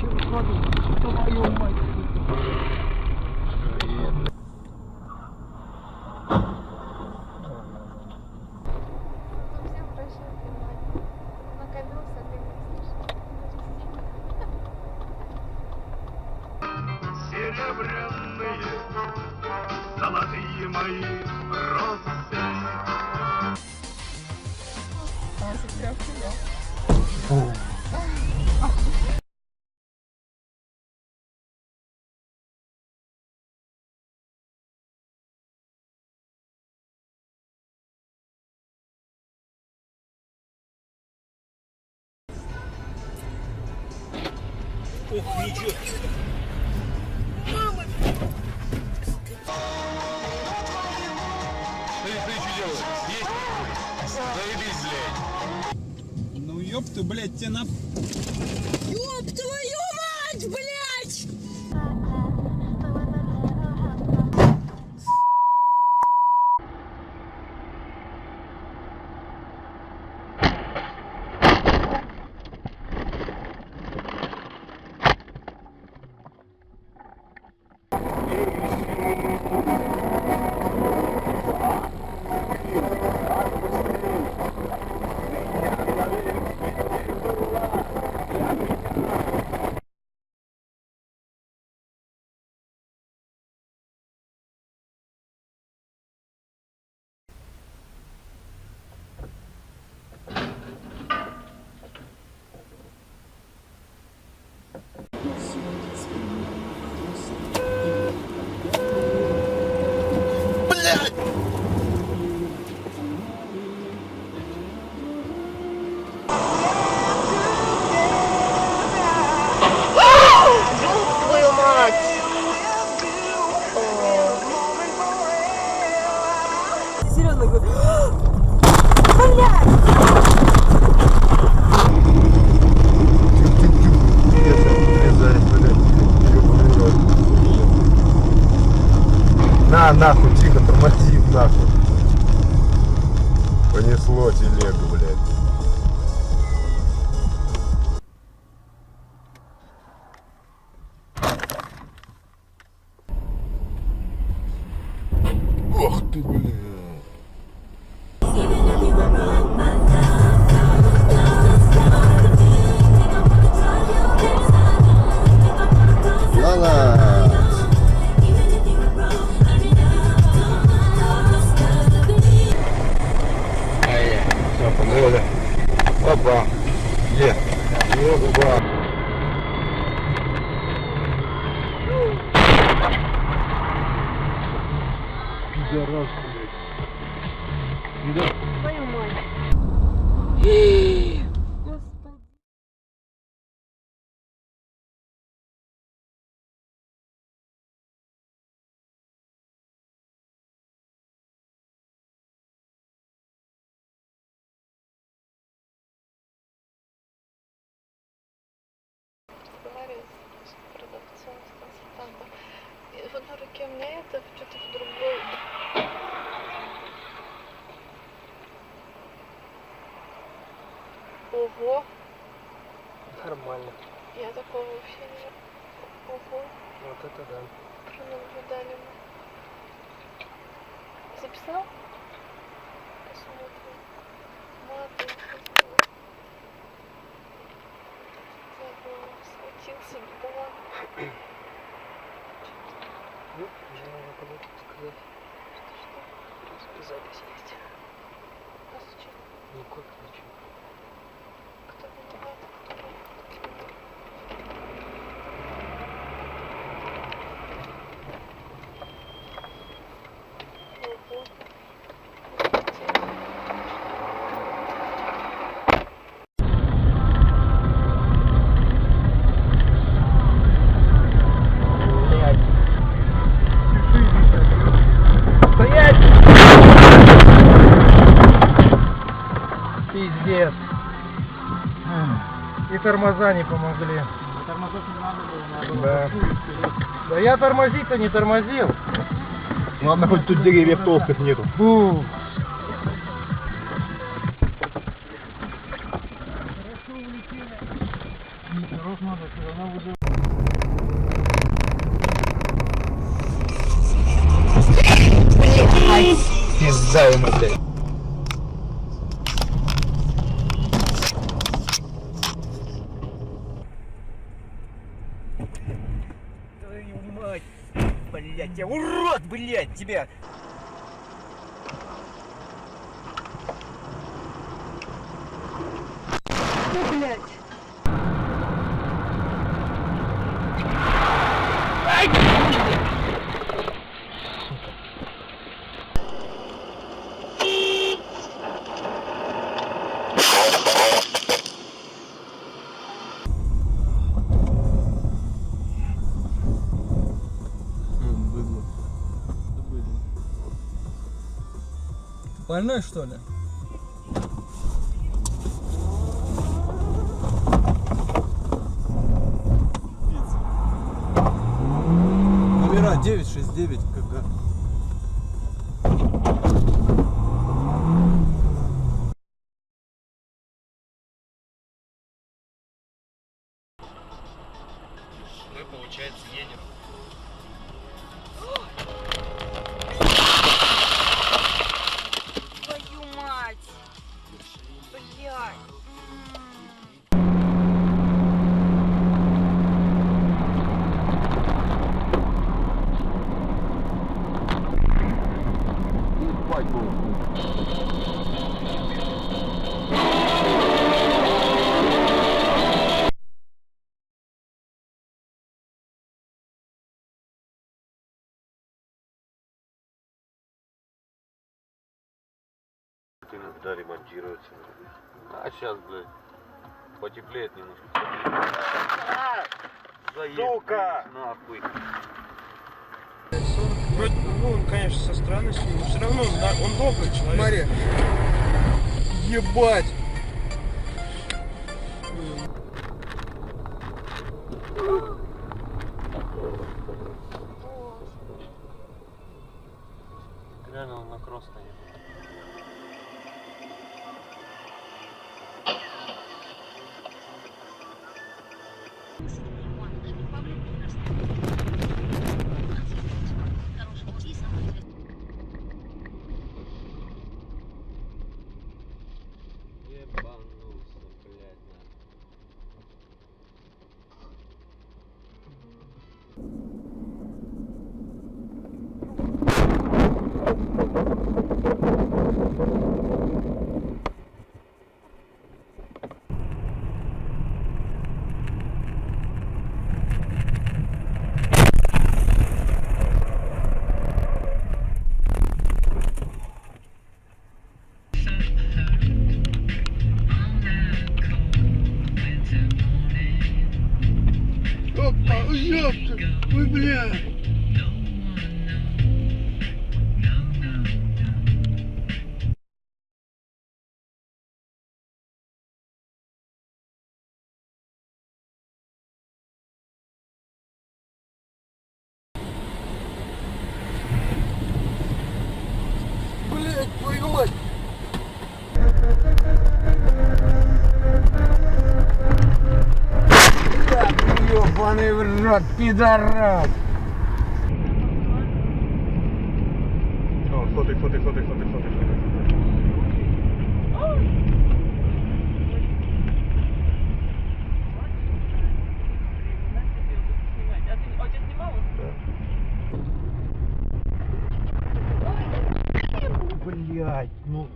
Твою мать. Серебряные, золотые мои росы. Ох, ничего. Мама! Ты что делаешь? Есть? Заебись, блядь. Ну ёб ты, блядь, тебе на... Ёб твою мать, блядь! Серьезно говорю. Блядь! На, нахуй, тихо, тормозим, нахуй. Понесло телегу, блядь. Ох ты, блядь. Оля. Опа. Е. Опа. Пидорас, блядь. Твою мать. Разговаривать с продавцом, с консультантом. И в одной руке у меня это, что-то в другой. Ого! Нормально. Я такого вообще не... Ого! Вот это да. Пронаблюдали мы. Записал? Посмотрим. Маты. Схватился, бедолаг. Ну, я могу кому-то сказать. Что? В принципе, запись есть. А зачем? Никак ничего. Кто виноват, кто нет? Ого. Пиздец. И тормоза не помогли. Тормозов не надо было, Да. Да я тормозить-то не тормозил. Ладно, хоть тут деревьев толстых нету. Фу. Хорошо улетели. Рот надо, все равно выживать. Пизда ему, блядь. Твою мать! Блять, я урод, блять, тебя! Больной, что ли? Номера 969 КГ. Мы, получается, едем. Твою мать! Блядь! Да, ремонтируется. А сейчас, блядь, потеплеет немножко. Сука! Нахуй. Ну, он, конечно, со странностью, но все равно он добрый человек. Смотри. Ебать. Реально он на кросс стоит. Ебанулся, блядь, нахуй. Опа, ёпта. Ой, блядь. Блядь, твою мать. Ёбаный в рот, пидорас! О, ходи. Блять, ну